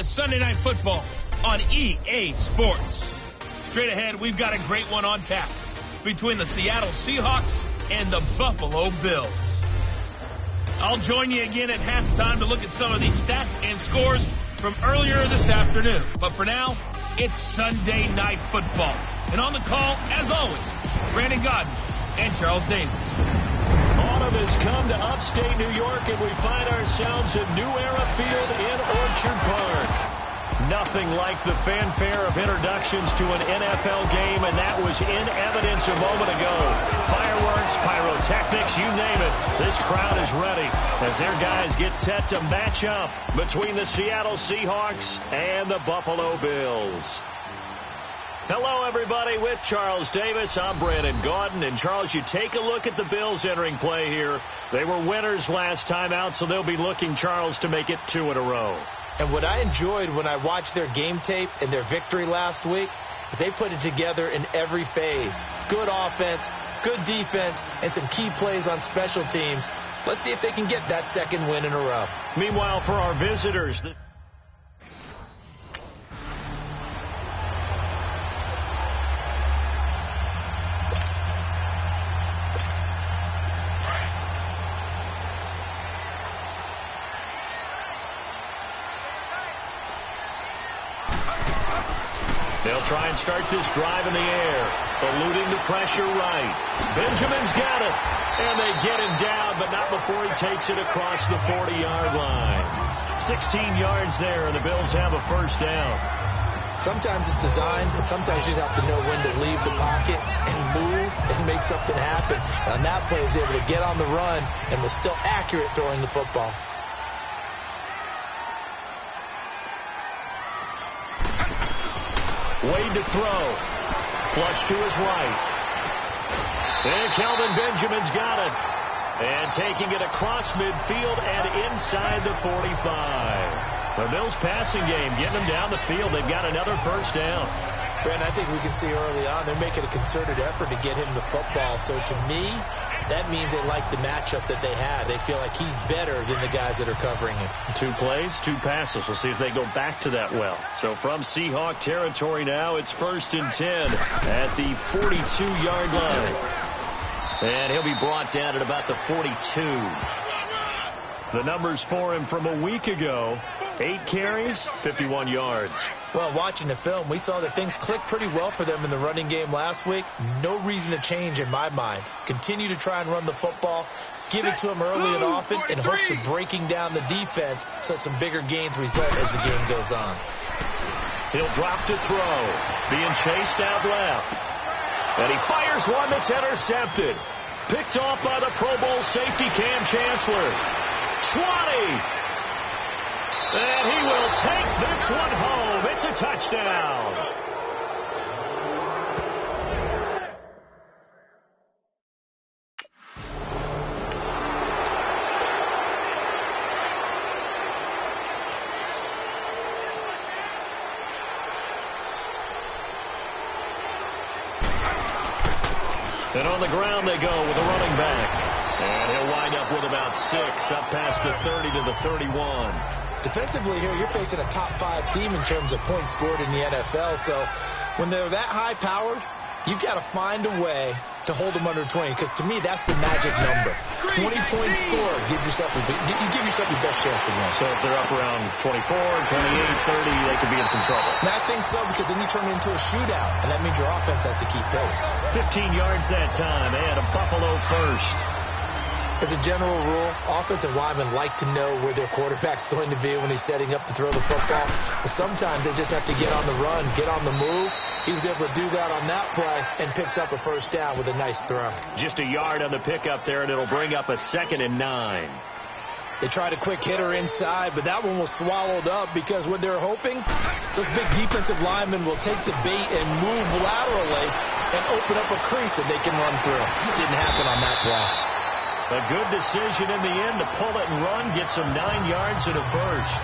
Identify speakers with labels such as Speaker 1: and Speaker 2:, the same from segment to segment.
Speaker 1: to Sunday Night Football on EA Sports. Straight ahead, we've got a great one on tap between the Seattle Seahawks and the Buffalo Bills. I'll join you again at halftime to look at some of these stats and scores from earlier this afternoon. But for now, it's Sunday Night Football. And on the call, as always, Brandon Godden and Charles Davis.
Speaker 2: Autumn has come to upstate New York, and we find ourselves at New Era Field in Orchard Park. Nothing like the fanfare of introductions to an NFL game, and that was in evidence a moment ago. Fireworks, pyrotechnics, you name it. This crowd is ready as their guys get set to match up between the Seattle Seahawks and the Buffalo Bills. Hello, everybody. With Charles Davis, I'm Brandon Gaudin. And, Charles, you take a look at the Bills entering play here. They were winners last time out, so they'll be looking, Charles, to make it 2 in a row.
Speaker 3: And what I enjoyed when I watched their game tape and their victory last week is they put it together in every phase. Good offense, good defense, and some key plays on special teams. Let's see if they can get that second win in a row.
Speaker 2: Meanwhile, for our visitors, they'll try and start this drive in the air, eluding the pressure right. Benjamin's got it, and they get him down, but not before he takes it across the 40-yard line. 16 yards there, and the Bills have a first down.
Speaker 3: Sometimes it's design, and sometimes you just have to know when to leave the pocket and move and make something happen. And on that play, he was able to get on the run and was still accurate throwing the football.
Speaker 2: Wade to throw. Flush to his right. And Kelvin Benjamin's got it. And taking it across midfield and inside the 45. The Bills passing game, getting them down the field. They've got another first down.
Speaker 3: Brent, I think we can see early on they're making a concerted effort to get him the football. So to me, that means they like the matchup that they have. They feel like he's better than the guys that are covering him. 2
Speaker 2: plays, 2 passes. We'll see if they go back to that well. So from Seahawk territory now, it's 1st and 10 at the 42-yard line. And he'll be brought down at about the 42. The numbers for him from a week ago, 8 carries, 51 yards.
Speaker 3: Well, watching the film, we saw that things clicked pretty well for them in the running game last week. No reason to change in my mind. Continue to try and run the football, give it to them early and often in hopes of breaking down the defense so some bigger gains result as the game goes on.
Speaker 2: He'll drop to throw, being chased out left. And he fires one that's intercepted. Picked off by the Pro Bowl safety Cam Chancellor. 20. And he will take this one home. It's a touchdown. And on the ground they go with a running back. And he'll wind up with about 6, up past the 30 to the 31.
Speaker 3: Defensively here, you're facing a top 5 team in terms of points scored in the NFL. So when they're that high-powered, you've got to find a way to hold them under 20. Because to me, that's the magic number. 20 points scored, you give yourself your best chance to win.
Speaker 2: So if they're up around 24, 28, 30, they could be in some trouble.
Speaker 3: And I think so, because then you turn it into a shootout, and that means your offense has to keep pace.
Speaker 2: 15 yards that time, and a Buffalo first.
Speaker 3: As a general rule, offensive linemen like to know where their quarterback's going to be when he's setting up to throw the football. But sometimes they just have to get on the run, get on the move. He was able to do that on that play and picks up a first down with a nice throw.
Speaker 2: Just a yard on the pickup there, and it'll bring up a 2nd and 9.
Speaker 3: They tried a quick hitter inside, but that one was swallowed up because what they're hoping, those big defensive linemen will take the bait and move laterally and open up a crease that they can run through. Didn't happen on that play.
Speaker 2: A good decision in the end to pull it and run, get some 9 yards and a first.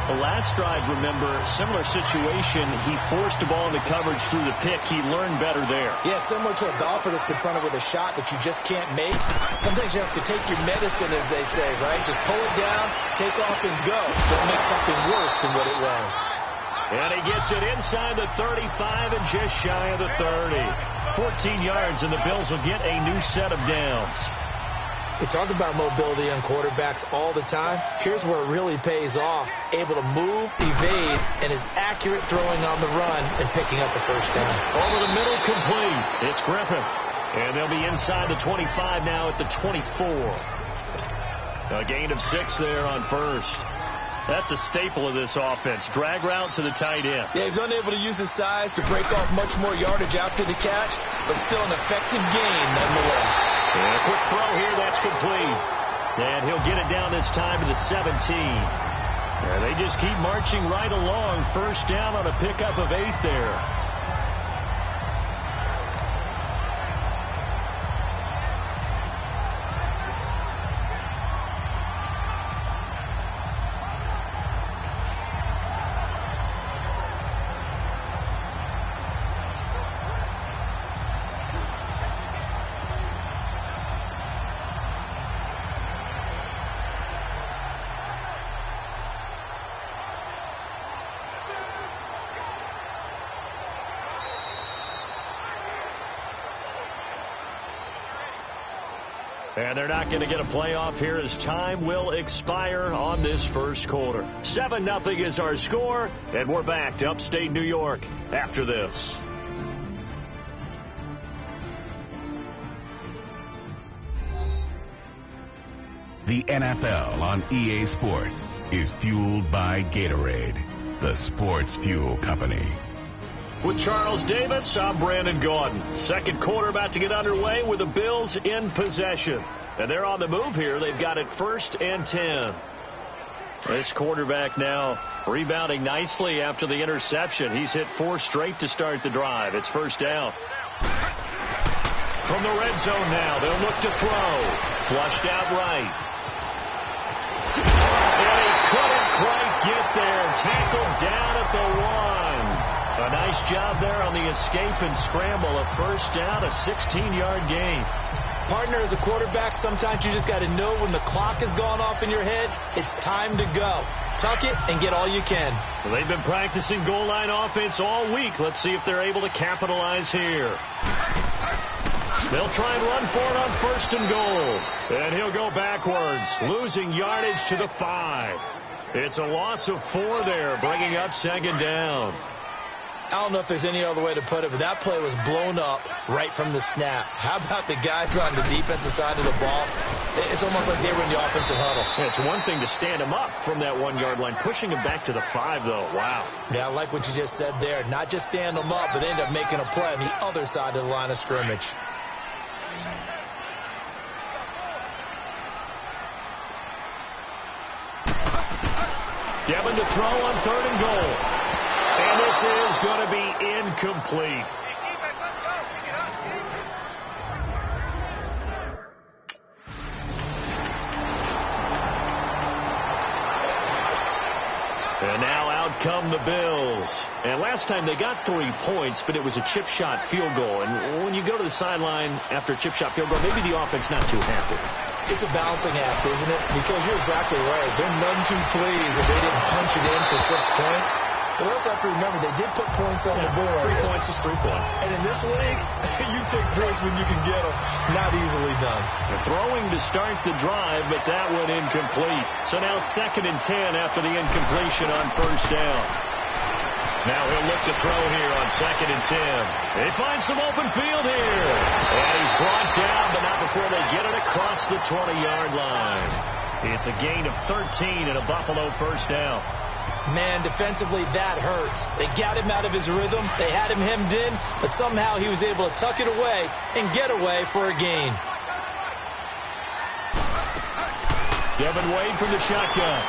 Speaker 2: The last drive, remember, similar situation. He forced the ball into coverage through the pick. He learned better there.
Speaker 3: Yeah, similar to a golfer that's confronted with a shot that you just can't make. Sometimes you have to take your medicine, as they say, right? Just pull it down, take off, and go. Don't make something worse than what it was.
Speaker 2: And he gets it inside the 35 and just shy of the 30. 14 yards, and the Bills will get a new set of downs.
Speaker 3: We talk about mobility on quarterbacks all the time. Here's where it really pays off. Able to move, evade, and is accurate throwing on the run and picking up a first down.
Speaker 2: Over the middle, complete. It's Griffin. And they'll be inside the 25 now at the 24. A gain of 6 there on first. That's a staple of this offense. Drag route to the tight end.
Speaker 3: Yeah, he's unable to use his size to break off much more yardage after the catch, but still an effective gain nonetheless.
Speaker 2: And a quick throw here, that's complete. And he'll get it down this time to the 17. And they just keep marching right along. First down on a pickup of 8 there. And they're not going to get a playoff here as time will expire on this first quarter. 7-0 is our score, and we're back to upstate New York after this.
Speaker 4: The NFL on EA Sports is fueled by Gatorade, the sports fuel company.
Speaker 2: With Charles Davis, I'm Brandon Gaudin. Second quarter about to get underway with the Bills in possession. And they're on the move here. They've got it 1st and 10. This quarterback now rebounding nicely after the interception. He's hit 4 straight to start the drive. It's first down. From the red zone now, they'll look to throw. Flushed out right. And he couldn't quite get there. Tackled down at the 1. A nice job there on the escape and scramble. A first down, a 16-yard gain.
Speaker 3: Partner, as a quarterback, sometimes you just got to know when the clock has gone off in your head, it's time to go. Tuck it and get all you can.
Speaker 2: Well, they've been practicing goal line offense all week. Let's see if they're able to capitalize here. They'll try and run for it on 1st and goal. And he'll go backwards, losing yardage to the 5. It's a loss of 4 there, bringing up 2nd down.
Speaker 3: I don't know if there's any other way to put it, but that play was blown up right from the snap. How about the guys on the defensive side of the ball? It's almost like they were in the offensive huddle.
Speaker 2: Yeah, it's one thing to stand him up from that 1-yard line. Pushing him back to the 5, though. Wow.
Speaker 3: Yeah, I like what you just said there. Not just stand them up, but they end up making a play on the other side of the line of scrimmage.
Speaker 2: Devin to throw on 3rd and goal. And this is going to be incomplete. And now out come the Bills. And last time they got 3 points, but it was a chip shot field goal. And when you go to the sideline after a chip shot field goal, maybe the offense not too happy.
Speaker 3: It's a balancing act, isn't it? Because you're exactly right. They're none too pleased if they didn't punch it in for 6 points. But also have to remember, they did put points on the board.
Speaker 2: 3 points is 3 points.
Speaker 3: And in this league, you take breaks when you can get them. Not easily done.
Speaker 2: They're throwing to start the drive, but that went incomplete. So now 2nd and 10 after the incompletion on 1st down. Now he'll look to throw here on 2nd and 10. They find some open field here. And he's brought down, but not before they get it across the 20-yard line. It's a gain of 13 and a Buffalo first down.
Speaker 3: Man, defensively, that hurts. They got him out of his rhythm. They had him hemmed in, but somehow he was able to tuck it away and get away for a gain.
Speaker 2: Devin Wade from the shotgun.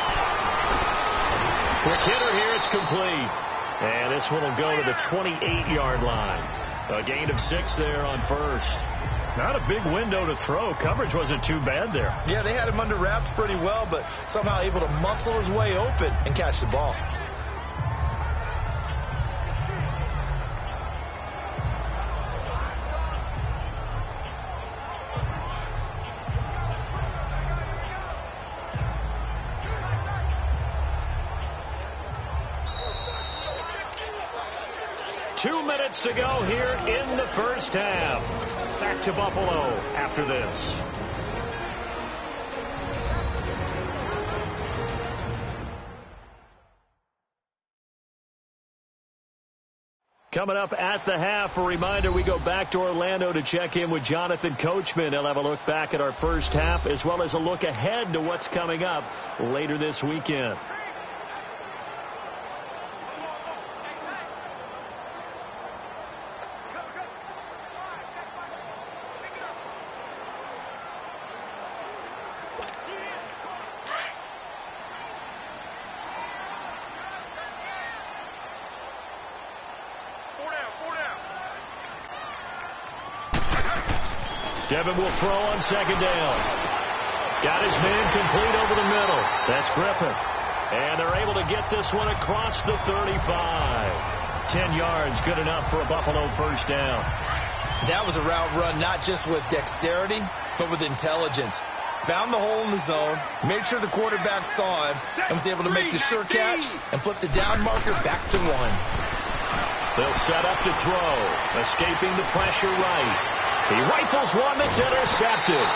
Speaker 2: Quick hitter here, it's complete. And this one will go to the 28-yard line. A gain of 6 there on 1st. Not a big window to throw. Coverage wasn't too bad there.
Speaker 3: Yeah, they had him under wraps pretty well, but somehow able to muscle his way open and catch the ball.
Speaker 2: To go here in the first half. Back to Buffalo after this. Coming up at the half, a reminder, we go back to Orlando to check in with Jonathan Coachman. He'll have a look back at our first half as well as a look ahead to what's coming up later this weekend. Devin will throw on second down. Got his man complete over the middle. That's Griffin. And they're able to get this one across the 35. 10 yards, good enough for a Buffalo first down.
Speaker 3: That was a route run not just with dexterity, but with intelligence. Found the hole in the zone, made sure the quarterback saw him, and was able to make the sure catch and flip the down marker back to 1.
Speaker 2: They'll set up to throw. Escaping the pressure right. He rifles one that's intercepted.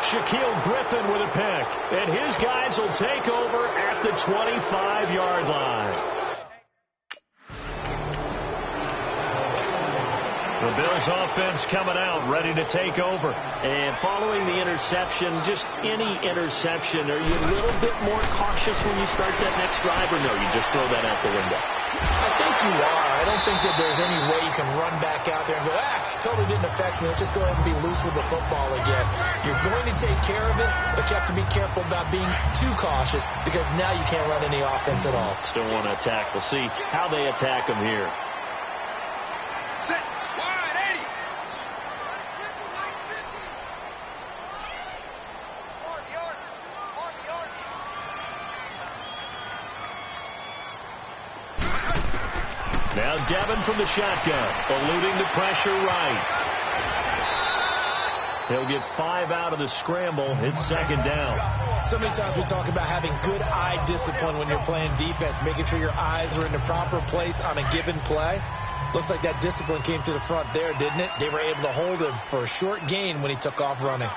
Speaker 2: Shaquille Griffin with a pick. And his guys will take over at the 25-yard line. The Bills offense coming out, ready to take over. And following the interception, just any interception, are you a little bit more cautious when you start that next drive, or no, you just throw that out the window?
Speaker 3: I think you are. I don't think that there's any way you can run back out there and go, totally didn't affect me. Let's just go ahead and be loose with the football again. You're going to take care of it, but you have to be careful about being too cautious because now you can't run any offense at all.
Speaker 2: Still want to attack. We'll see how they attack them here.
Speaker 5: Set. Wide 80.
Speaker 2: Now Devin from the shotgun, eluding the pressure right. He'll get 5 out of the scramble. It's second down.
Speaker 3: So many times we talk about having good eye discipline when you're playing defense, making sure your eyes are in the proper place on a given play. Looks like that discipline came to the front there, didn't it? They were able to hold him for a short gain when he took off running.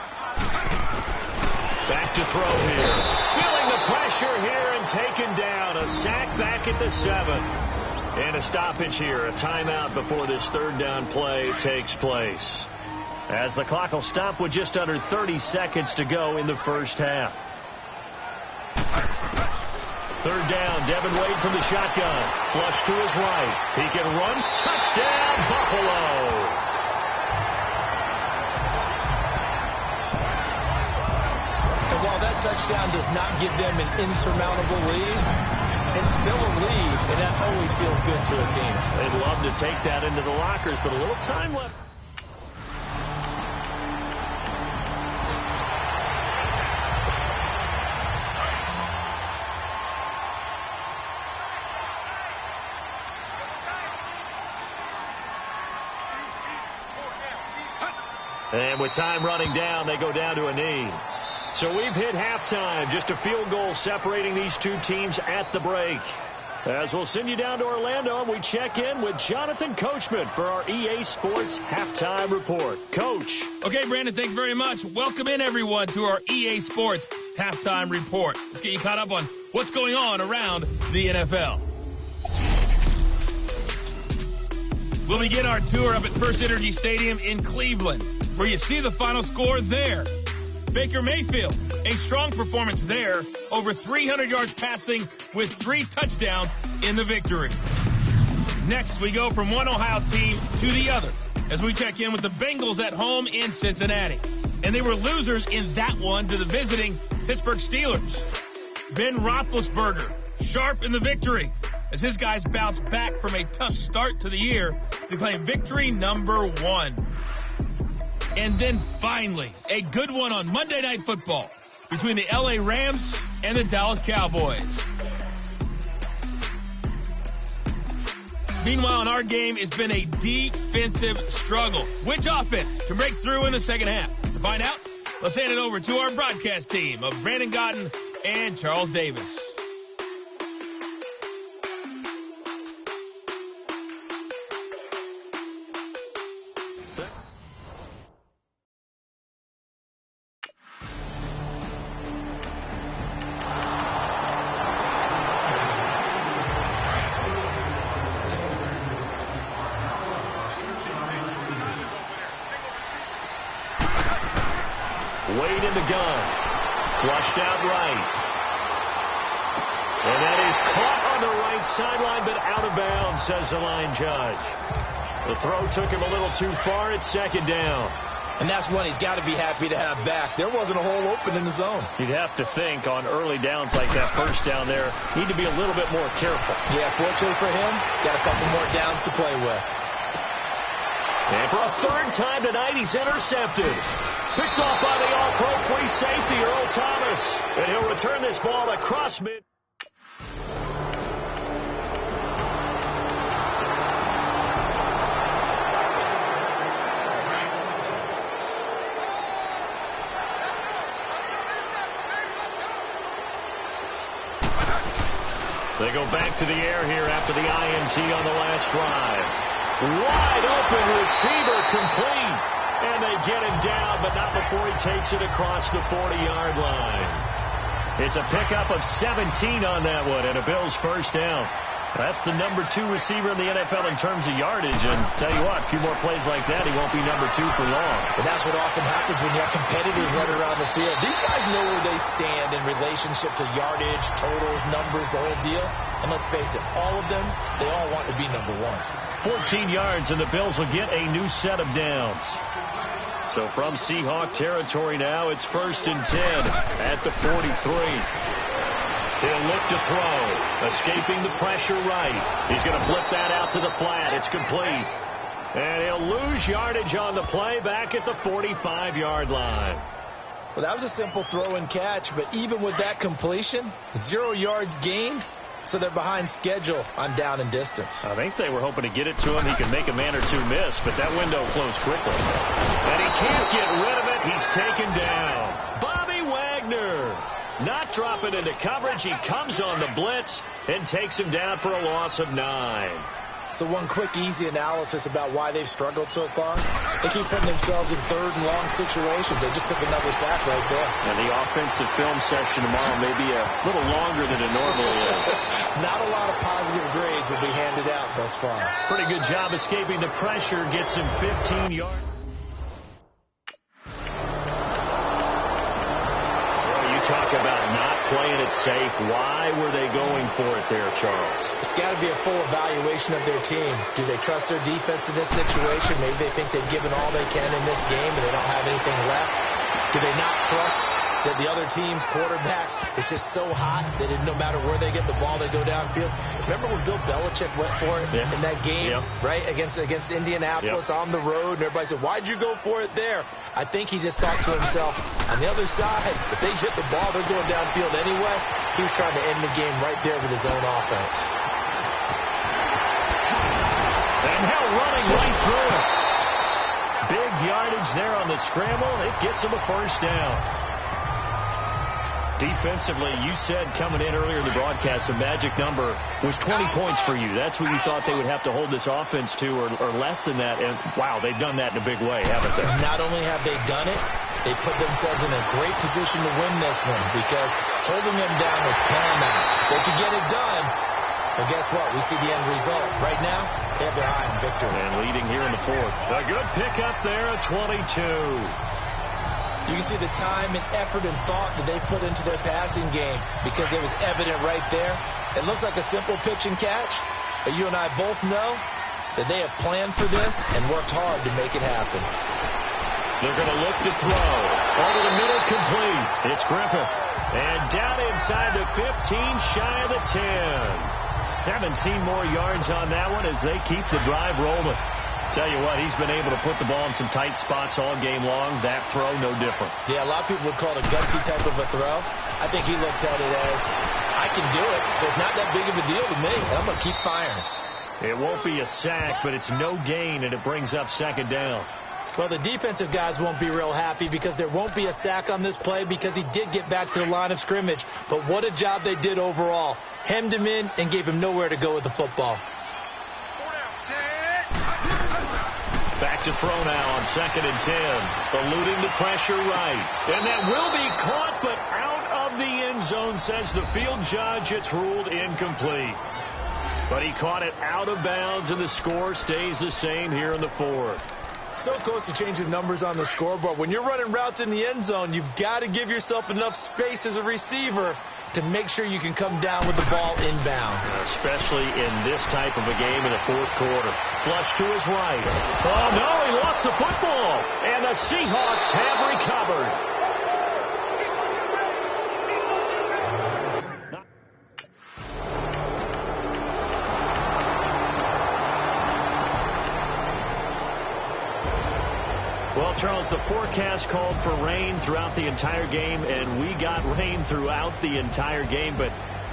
Speaker 2: Back to throw here. Feeling the pressure here and taken down. A sack back at the 7. And a stoppage here, a timeout before this third down play takes place. As the clock will stop with just under 30 seconds to go in the first half. Third down, Devin Wade from the shotgun. Flush to his right. He can run. Touchdown, Buffalo.
Speaker 3: And while that touchdown does not give them an insurmountable lead, it's still a lead, and that always feels good to a team.
Speaker 2: They'd love to take that into the lockers, but a little time left. And with time running down, they go down to a knee. So we've hit halftime. Just a field goal separating these two teams at the break. As we'll send you down to Orlando, and we check in with Jonathan Coachman for our EA Sports Halftime Report. Coach.
Speaker 1: Okay, Brandon, thanks very much. Welcome in, everyone, to our EA Sports Halftime Report. Let's get you caught up on what's going on around the NFL. We'll begin our tour up at First Energy Stadium in Cleveland, where you see the final score there. Baker Mayfield, a strong performance there, over 300 yards passing with 3 touchdowns in the victory. Next, we go from one Ohio team to the other as we check in with the Bengals at home in Cincinnati. And they were losers in that one to the visiting Pittsburgh Steelers. Ben Roethlisberger, sharp in the victory as his guys bounce back from a tough start to the year to claim victory number 1. And then finally, a good one on Monday Night Football between the LA Rams and the Dallas Cowboys. Meanwhile, in our game, it's been a defensive struggle. Which offense can break through in the second half? To find out, let's hand it over to our broadcast team of Brandon Godden and Charles Davis.
Speaker 2: Wade in the gun. Flushed out right. And that is caught on the right sideline, but out of bounds, says the line judge. The throw took him a little too far. It's second down.
Speaker 3: And that's one he's got to be happy to have back. There wasn't a hole open in the zone.
Speaker 2: You'd have to think on early downs like that first down there, need to be a little bit more careful.
Speaker 3: Yeah, fortunately for him, got a couple more downs to play with.
Speaker 2: And for a third time tonight, he's intercepted. Picked off by the all-pro free safety, Earl Thomas. And he'll return this ball across mid. They go back to the air here after the INT on the last drive. Wide open receiver complete. And they get him down, but not before he takes it across the 40-yard line. It's a pickup of 17 on that one, and a Bills first down. That's the number 2 receiver in the NFL in terms of yardage. And tell you what, a few more plays like that, he won't be number 2 for long.
Speaker 3: But that's what often happens when you have competitors running around the field. These guys know where they stand in relationship to yardage, totals, numbers, the whole deal. And let's face it, all of them, they all want to be number 1.
Speaker 2: 14 yards, and the Bills will get a new set of downs. So from Seahawk territory now, it's 1st and 10 at the 43. He'll look to throw. Escaping the pressure right. He's going to flip that out to the flat. It's complete. And he'll lose yardage on the play back at the 45-yard line.
Speaker 3: Well, that was a simple throw and catch, but even with that completion, 0 yards gained. So they're behind schedule on down and distance.
Speaker 2: I think they were hoping to get it to him. He could make a man or two miss, but that window closed quickly. And he can't get rid of it. He's taken down. Bobby Wagner not dropping into coverage. He comes on the blitz and takes him down for a loss of 9.
Speaker 3: So one quick, easy analysis about why they've struggled so far. They keep putting themselves in 3rd and long situations. They just took another sack right there.
Speaker 2: And the offensive film session tomorrow may be a little longer than it normally is.
Speaker 3: Not a lot of positive grades will be handed out thus far.
Speaker 2: Pretty good job escaping the pressure. Gets him 15 yards. Talk about not playing it safe. Why were they going for it there, Charles?
Speaker 3: It's got to be a full evaluation of their team. Do they trust their defense in this situation? Maybe they think they've given all they can in this game and they don't have anything left. Do they not trust that the other team's quarterback is just so hot that no matter where they get the ball, they go downfield? Remember when Bill Belichick went for it in that game, right, against Indianapolis on the road, and everybody said, why'd you go for it there? I think he just thought to himself, on the other side, if they hit the ball, they're going downfield anyway. He was trying to end the game right there with his own offense.
Speaker 2: And now running right through it. Big yardage there on the scramble. It gets him a first down. Defensively, you said coming in earlier in the broadcast, the magic number was 20 points for you. That's what you thought they would have to hold this offense to, or less than that. And, wow, they've done that in a big way, haven't they?
Speaker 3: Not only have they done it, they put themselves in a great position to win this one because holding them down was paramount. They could get it done, but guess what? We see the end result. Right now, they have their eye on victory.
Speaker 2: And leading here in the 4th. A good pickup there at 22.
Speaker 3: You can see the time and effort and thought that they put into their passing game because it was evident right there. It looks like a simple pitch and catch, but you and I both know that they have planned for this and worked hard to make it happen.
Speaker 2: They're going to look to throw. Over the middle, complete. It's Griffith. And down inside the 15, shy of the 10. 17 more yards on that one as they keep the drive rolling. Tell you what, he's been able to put the ball in some tight spots all game long. That throw, no different.
Speaker 3: Yeah, a lot of people would call it a gutsy type of a throw. I think he looks at it as, I can do it, so it's not that big of a deal to me, and I'm going to keep firing.
Speaker 2: It won't be a sack, but it's no gain, and it brings up second down.
Speaker 3: Well, the defensive guys won't be real happy because there won't be a sack on this play because he did get back to the line of scrimmage. But what a job they did overall. Hemmed him in and gave him nowhere to go with the football.
Speaker 2: Back to throw now on 2nd and 10. Eluding the pressure right. And that will be caught, but out of the end zone, says the field judge. It's ruled incomplete. But he caught it out of bounds, and the score stays the same here in the 4th.
Speaker 3: So close to changing numbers on the scoreboard. When you're running routes in the end zone, you've got to give yourself enough space as a receiver to make sure you can come down with the ball inbounds.
Speaker 2: Especially in this type of a game in the 4th quarter. Flush to his right. Oh, no, he lost the football. And the Seahawks have recovered. Well, Charles, the forecast called for rain throughout the entire game, and we got rain throughout the entire game. But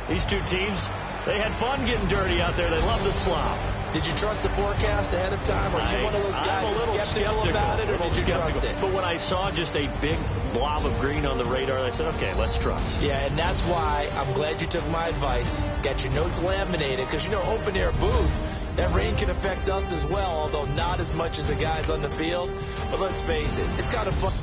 Speaker 2: these two teams, they had fun getting dirty out there. They love the slop.
Speaker 3: Did you trust the forecast ahead of time? Or are you one of those guys
Speaker 2: I'm a little
Speaker 3: skeptical about it, or did you trust it?
Speaker 2: But when I saw just a big blob of green on the radar, I said, okay, let's trust.
Speaker 3: Yeah, and that's why I'm glad you took my advice. Got your notes laminated, because, you know, open-air booth, that rain can affect us as well, although not as much as the guys on the field. But let's face it, it's kind of fun.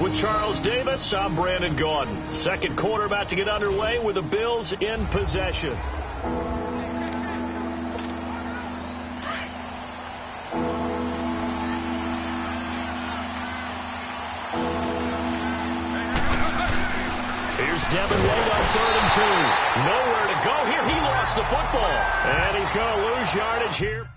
Speaker 2: With Charles Davis, I'm Brandon Gaudin. Second quarter about to get underway with the Bills in possession. Here's Devin White on 3rd and 2. Nowhere to go here. He lost the football. And he's going to lose yardage here.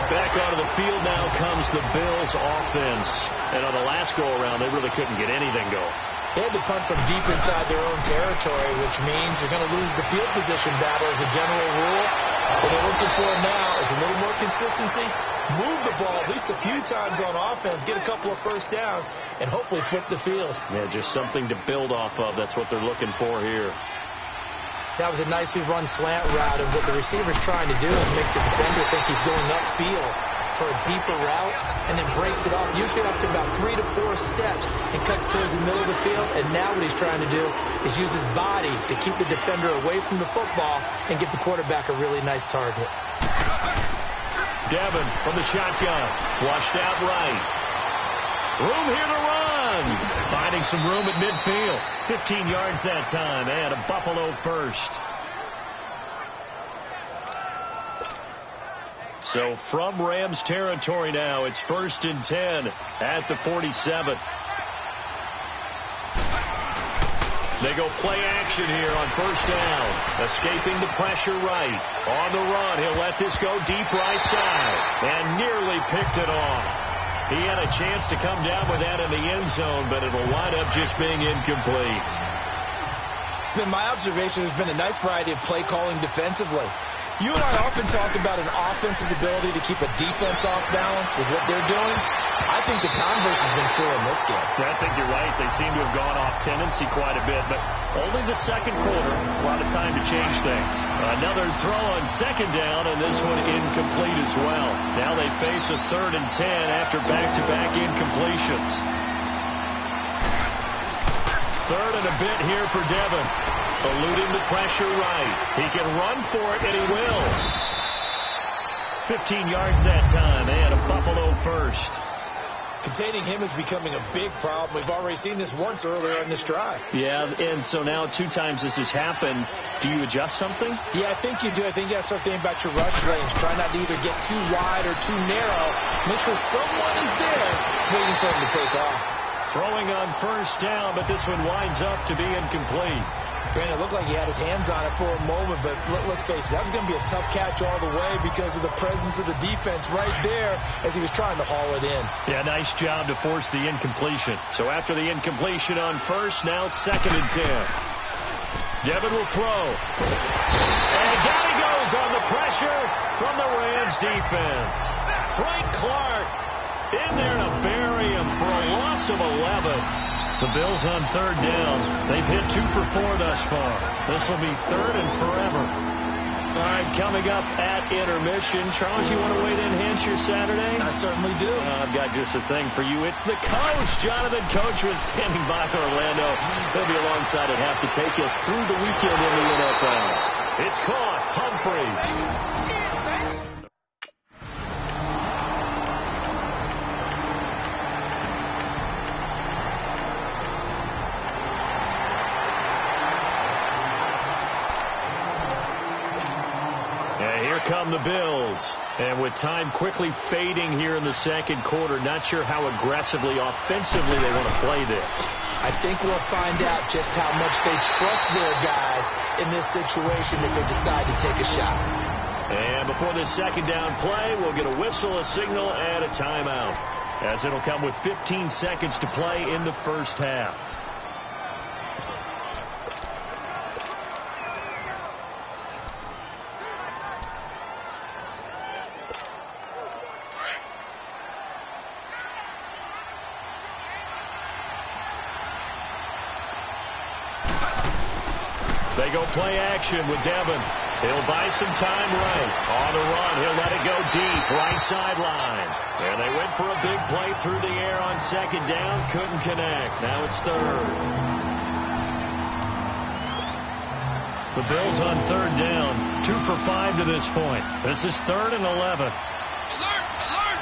Speaker 2: Back onto the field now comes the Bills offense. And on the last go-around, they really couldn't get anything going.
Speaker 3: They had to punt from deep inside their own territory, which means they're going to lose the field position battle as a general rule. What they're looking for now is a little more consistency, move the ball at least a few times on offense, get a couple of first downs, and hopefully flip the field.
Speaker 2: Yeah, just something to build off of. That's what they're looking for here.
Speaker 3: That was a nicely run slant route, and what the receiver's trying to do is make the defender think he's going upfield for a deeper route, and then breaks it off, usually after about 3 to 4 steps, and cuts towards the middle of the field. And now what he's trying to do is use his body to keep the defender away from the football and give the quarterback a really nice target.
Speaker 2: Devin from the shotgun, flushed out right. Room here to run. Finding some room at midfield. 15 yards that time, and a Buffalo first. So from Rams territory now, it's 1st and 10 at the 47. They go play action here on 1st down. Escaping the pressure right. On the run, he'll let this go deep right side. And nearly picked it off. He had a chance to come down with that in the end zone, but it'll wind up just being incomplete.
Speaker 3: It's been my observation there's been a nice variety of play calling defensively. You and I often talk about an offense's ability to keep a defense off balance with what they're doing. I think the converse has been true in this game.
Speaker 2: Yeah, I think you're right. They seem to have gone off tendency quite a bit, but only the second quarter, a lot of time to change things. Another throw on 2nd down, and this one incomplete as well. Now they face a 3rd and 10 after back-to-back incompletions. 3rd and a bit here for Devin. Eluding the pressure right. He can run for it, and he will. 15 yards that time, and a Buffalo first.
Speaker 3: Containing him is becoming a big problem. We've already seen this once earlier in this drive.
Speaker 2: Yeah, and so now 2 times this has happened. Do you adjust something?
Speaker 3: Yeah, I think you do. I think you got to start thinking about your rush lanes. Try not to either get too wide or too narrow. Make sure someone is there waiting for him to take off.
Speaker 2: Throwing on 1st down, but this one winds up to be incomplete.
Speaker 3: Brandon, it looked like he had his hands on it for a moment, but let's face it, that was going to be a tough catch all the way because of the presence of the defense right there as he was trying to haul it in.
Speaker 2: Yeah, nice job to force the incompletion. So after the incompletion on 1st, now 2nd and 10. Devin will throw. And down he goes on the pressure from the Rams defense. Frank Clark in there to bury him for a loss of 11. The Bills on 3rd down. They've hit 2 for 4 thus far. This will be 3rd and forever. All right, coming up at intermission. Charles, you want to wait in, enhance your Saturday?
Speaker 3: I certainly do.
Speaker 2: I've got just a thing for you. It's the coach, Jonathan Coachman, standing by Orlando. He'll be alongside at half to take us through the weekend in the NFL. It's caught. Humphreys. Come the Bills. And with time quickly fading here in the second quarter, not sure how aggressively, offensively they want to play this.
Speaker 3: I think we'll find out just how much they trust their guys in this situation if they decide to take a shot.
Speaker 2: And before this 2nd down play, we'll get a whistle, a signal, and a timeout, as it'll come with 15 seconds to play in the 1st half. They go play action with Devin. He'll buy some time right. On the run, he'll let it go deep, right sideline. And they went for a big play through the air on 2nd down. Couldn't connect. Now it's 3rd. The Bills on third down, 2 for 5 to this point. This is 3rd and 11.
Speaker 5: Alert! Alert!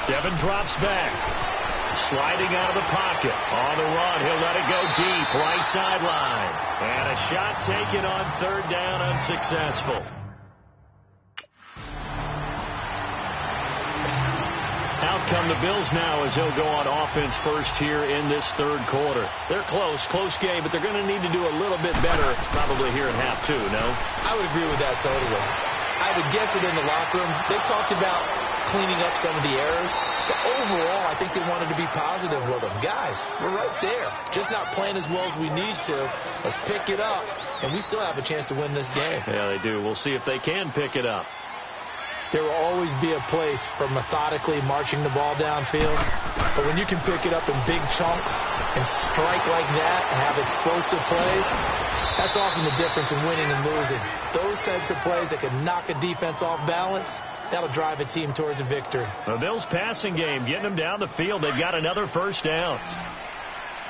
Speaker 2: Devin drops back. Sliding out of the pocket. On the run, he'll let it go deep. Right sideline. And a shot taken on third down, unsuccessful. Out come the Bills now as they'll go on offense first here in this third quarter. They're close game, but they're going to need to do a little bit better probably here in half 2, no?
Speaker 3: I would agree with that totally. I would guess it in the locker room. They talked about cleaning up some of the errors, but overall, I think they wanted to be positive with them. Guys, we're right there. Just not playing as well as we need to. Let's pick it up, and we still have a chance to win this game.
Speaker 2: Yeah, they do. We'll see if they can pick it up.
Speaker 3: There will always be a place for methodically marching the ball downfield. But when you can pick it up in big chunks and strike like that and have explosive plays, that's often the difference in winning and losing. Those types of plays that can knock a defense off balance, that'll drive a team towards a victory.
Speaker 2: The Bills' passing game, getting them down the field. They've got another first down.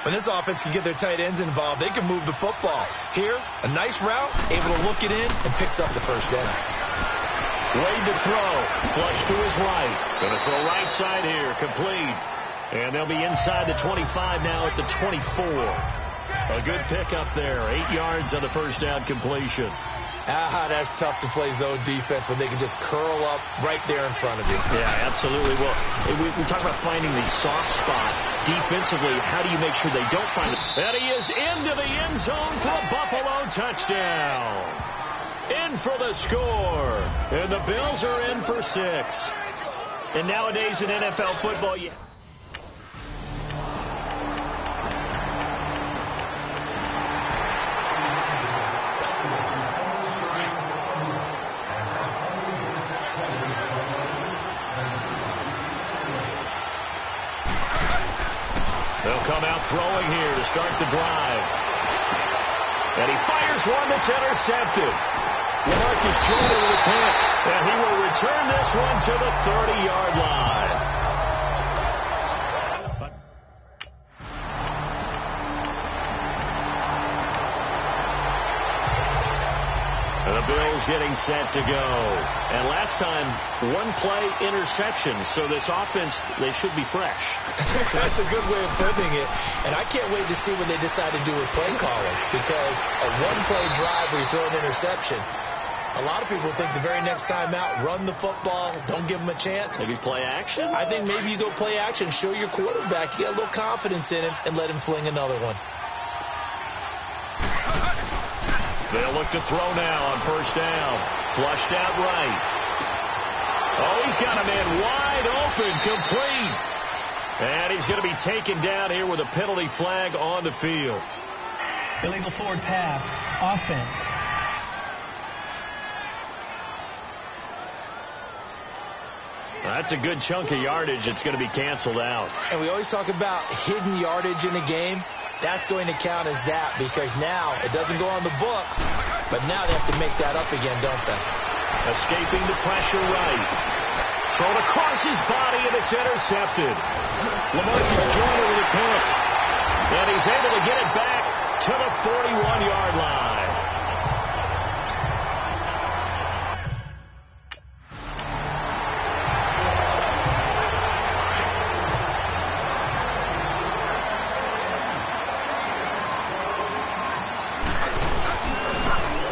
Speaker 3: When this offense can get their tight ends involved, they can move the football. Here, a nice route, able to look it in, and picks up the first down.
Speaker 2: Wade to throw. Flush to his right. Going to throw right side here. Complete. And they'll be inside the 25 now at the 24. A good pickup there. 8 yards on the first down completion.
Speaker 3: That's tough to play zone defense when they can just curl up right there in front of you.
Speaker 2: Yeah, absolutely. Well, we talk about finding the soft spot defensively. How do you make sure they don't find it? And he is into the end zone for a Buffalo touchdown. In for the score. And the Bills are in for 6. And nowadays in NFL football, they'll come out throwing here to start the drive. And he fires one that's intercepted. LaMarcus Jordan with a pick, and he will return this one to the 30-yard line. And the Bills getting set to go. And last time, 1-play interception, so this offense, they should be fresh.
Speaker 3: That's a good way of putting it. And I can't wait to see what they decide to do with play calling, because a 1-play drive where you throw an interception, a lot of people think the very next time out, run the football, don't give them a chance.
Speaker 2: Maybe play action?
Speaker 3: I think maybe you go play action, show your quarterback, you get a little confidence in him, and let him fling another one.
Speaker 2: They'll look to throw now on first down. Flushed out right. Oh, he's got a man wide open, complete. And he's going to be taken down here with a penalty flag on the field.
Speaker 6: Illegal forward pass, offense.
Speaker 2: That's a good chunk of yardage. It's going to be canceled out.
Speaker 3: And we always talk about hidden yardage in a game. That's going to count as that, because now it doesn't go on the books, but now they have to make that up again, don't they?
Speaker 2: Escaping the pressure right. Thrown across his body, and it's intercepted. LaMarcus Jordan with a pick. And he's able to get it back to the 41-yard line.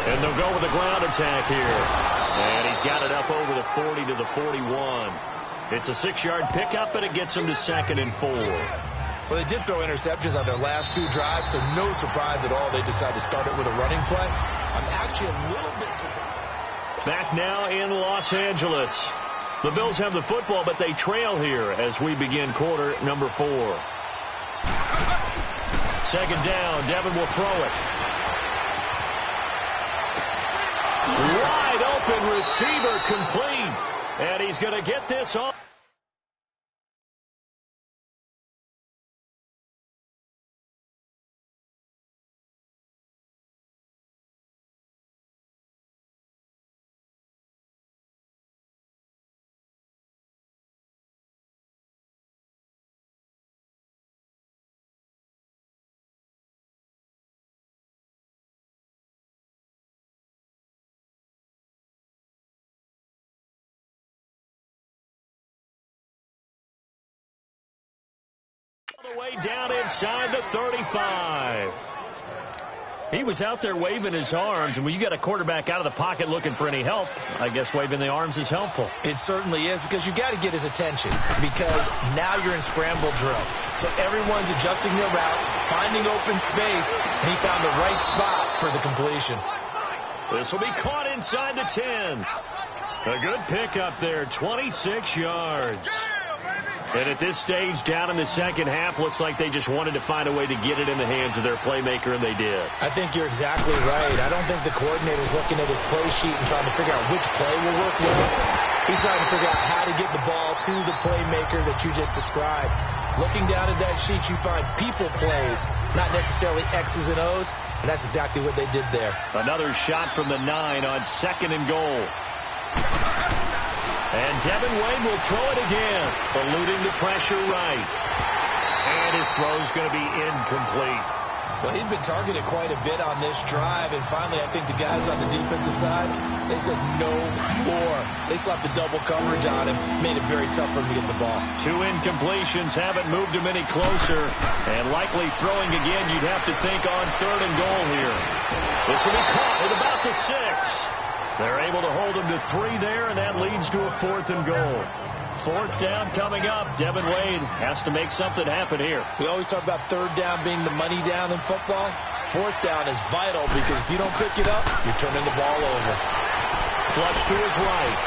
Speaker 2: And they'll go with a ground attack here. And he's got it up over the 40 to the 41. It's a 6-yard pickup, and it gets him to 2nd and 4.
Speaker 3: Well, they did throw interceptions on their last 2 drives, so no surprise at all they decided to start it with a running play. I'm actually a little bit surprised.
Speaker 2: Back now in Los Angeles. The Bills have the football, but they trail here as we begin quarter number 4. 2nd down. Devin will throw it. Wide open receiver, complete. And he's going to get this off. the way down inside the 35. He was out there waving his arms, and when you get a quarterback out of the pocket looking for any help, I guess waving the arms is helpful.
Speaker 3: It certainly is, because you got to get his attention, because now you're in scramble drill. So everyone's adjusting their routes, finding open space, and he found the right spot for the completion.
Speaker 2: This will be caught inside the 10. A good pickup there, 26 yards. And at this stage, down in the second half, looks like they just wanted to find a way to get it in the hands of their playmaker, and they did.
Speaker 3: I think you're exactly right. I don't think the coordinator's looking at his play sheet and trying to figure out which play will work well. He's trying to figure out how to get the ball to the playmaker that you just described. Looking down at that sheet, you find people plays, not necessarily X's and O's, and that's exactly what they did there.
Speaker 2: Another shot from the 9 on 2nd and goal. And Devin Wade will throw it again, eluding the pressure right. And his throw's going to be incomplete.
Speaker 3: Well, he'd been targeted quite a bit on this drive, and finally I think the guys on the defensive side, they said no more. They slapped the double coverage on him, made it very tough for him to get the ball. 2
Speaker 2: incompletions haven't moved him any closer, and likely throwing again, you'd have to think on 3rd and goal here. This will be caught at about the 6. They're able to hold him to 3 there, and that leads to a 4th and goal. 4th down coming up. Devin Wade has to make something happen here.
Speaker 3: We always talk about 3rd down being the money down in football. 4th down is vital, because if you don't pick it up, you're turning the ball over.
Speaker 2: Flush to his right.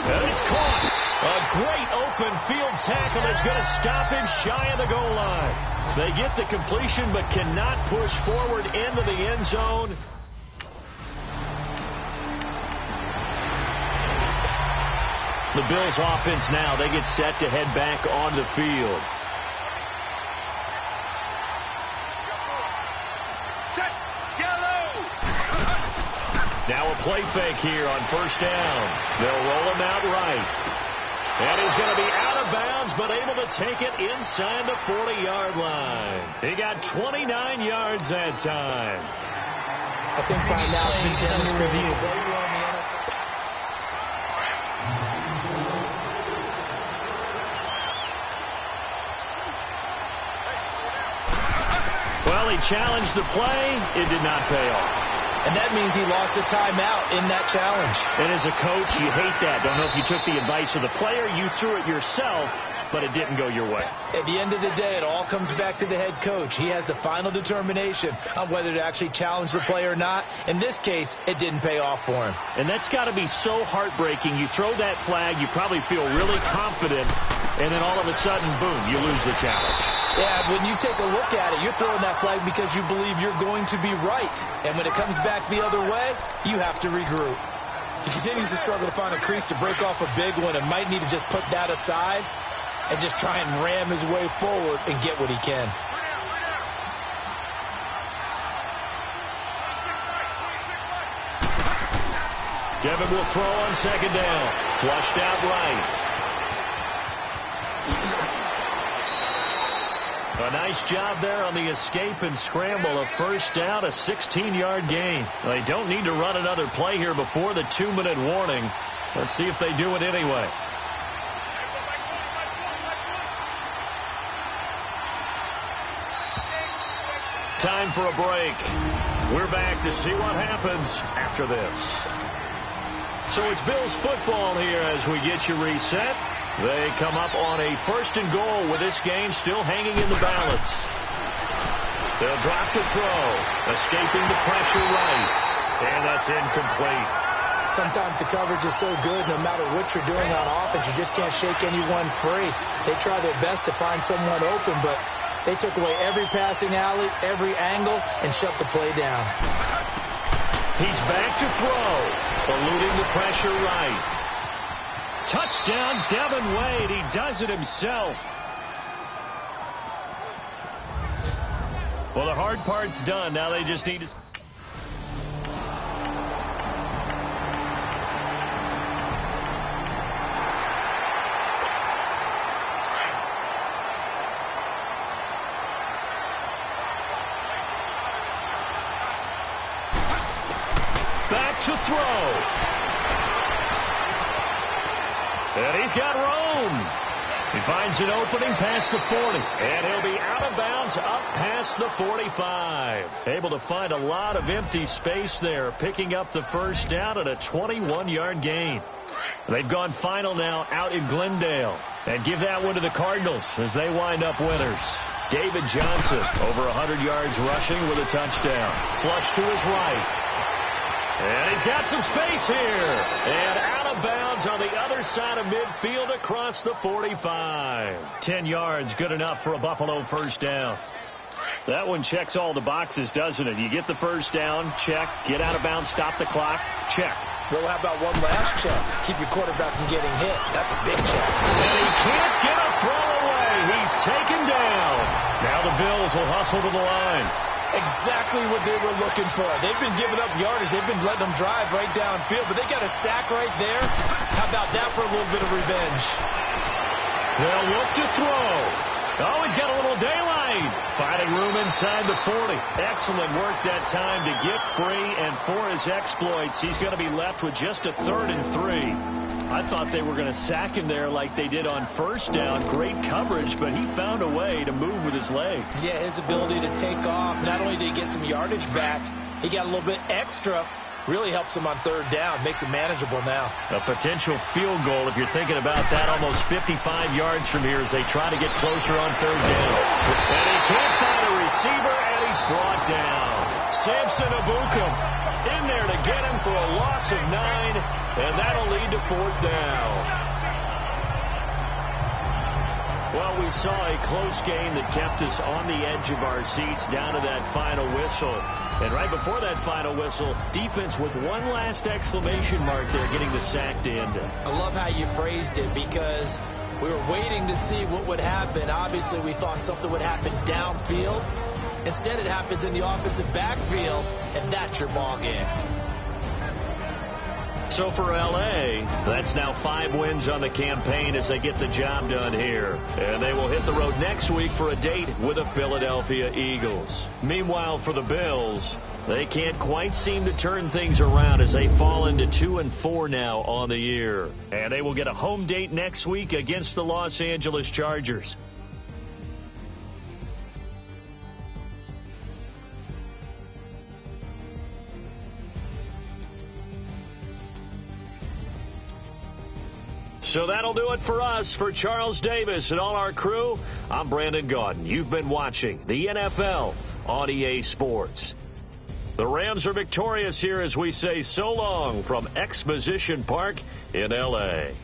Speaker 2: And it's caught. A great open field tackle is going to stop him shy of the goal line. They get the completion but cannot push forward into the end zone. The Bills offense now, they get set to head back on the field.
Speaker 5: Set, yellow.
Speaker 2: Now a play fake here on 1st down. They'll roll him out right. And he's going to be out of bounds, but able to take it inside the 40-yard line. He got 29 yards that time.
Speaker 3: I think by now it's been demonstrated.
Speaker 2: Well, he challenged the play. It did not pay off.
Speaker 3: And that means he lost a timeout in that challenge.
Speaker 2: And as a coach, you hate that. Don't know if you took the advice of the player. You threw it yourself, but it didn't go your way.
Speaker 3: At the end of the day, it all comes back to the head coach. He has the final determination on whether to actually challenge the play or not. In this case, it didn't pay off for him.
Speaker 2: And that's got to be so heartbreaking. You throw that flag, you probably feel really confident, and then all of a sudden, boom, you lose the challenge.
Speaker 3: Yeah, when you take a look at it, you're throwing that flag because you believe you're going to be right. And when it comes back the other way, you have to regroup. He continues to struggle to find a crease to break off a big one and might need to just put that aside and just try and ram his way forward and get what he can.
Speaker 2: Devin will throw on 2nd down. Flushed out right. A nice job there on the escape and scramble. A 1st down, a 16-yard gain. They don't need to run another play here before the 2-minute warning. Let's see if they do it anyway. Time for a break. We're back to see what happens after this. So it's Bills football here as we get you reset. They come up on a 1st and goal with this game still hanging in the balance. They'll drop the throw, escaping the pressure right, and that's incomplete.
Speaker 3: Sometimes the coverage is so good, no matter what you're doing on offense, you just can't shake anyone free. They try their best to find someone open, but they took away every passing alley, every angle, and shut the play down.
Speaker 2: He's back to throw, eluding the pressure right. Touchdown, Devin Wade. He does it himself. Well, the hard part's done. Now they just need to... Back to throw. And he's got room. He finds an opening past the 40, and he'll be out of bounds up past the 45. Able to find a lot of empty space there, picking up the first down at a 21-yard gain. They've gone final now out in Glendale, and give that one to the Cardinals as they wind up winners. David Johnson, over 100 yards rushing with a touchdown. Flush to his right. And he's got some space here. And out of bounds on the other side of midfield across the 45. 10 yards, good enough for a Buffalo first down. That one checks all the boxes, doesn't it? You get the first down, check. Get out of bounds, stop the clock, check.
Speaker 3: Well, how about one last check? Keep your quarterback from getting hit. That's a big check.
Speaker 2: And he can't get a throw away. He's taken down. Now the Bills will hustle to the line.
Speaker 3: Exactly what they were looking for. They've been giving up yardage. They've been letting them drive right downfield, but they got a sack right there. How about that for a little bit of revenge?
Speaker 2: They'll look to throw. Oh, he's got a little daylight. Finding room inside the 40. Excellent work that time to get free, and for his exploits, he's going to be left with just a 3rd and 3. I thought they were going to sack him there like they did on first down. Great coverage, but he found a way to move with his legs.
Speaker 3: Yeah, his ability to take off. Not only did he get some yardage back, he got a little bit extra. Really helps him on 3rd down. Makes it manageable now.
Speaker 2: A potential field goal, if you're thinking about that, almost 55 yards from here as they try to get closer on 3rd down. And he can't find a receiver, and he's brought down. Samson Abukum in there to get him for a loss of 9, and that'll lead to 4th down. Well, we saw a close game that kept us on the edge of our seats down to that final whistle. And right before that final whistle, defense with one last exclamation mark there, getting the sack to end it.
Speaker 3: I love how you phrased it, because we were waiting to see what would happen. Obviously, we thought something would happen downfield. Instead, it happens in the offensive backfield, and that's your ball game.
Speaker 2: So for L.A., that's now 5 wins on the campaign as they get the job done here. And they will hit the road next week for a date with the Philadelphia Eagles. Meanwhile, for the Bills, they can't quite seem to turn things around as they fall into 2-4 now on the year. And they will get a home date next week against the Los Angeles Chargers. So that'll do it for us. For Charles Davis and all our crew, I'm Brandon Gaudin. You've been watching the NFL on EA Sports. The Rams are victorious here as we say so long from Exposition Park in L.A.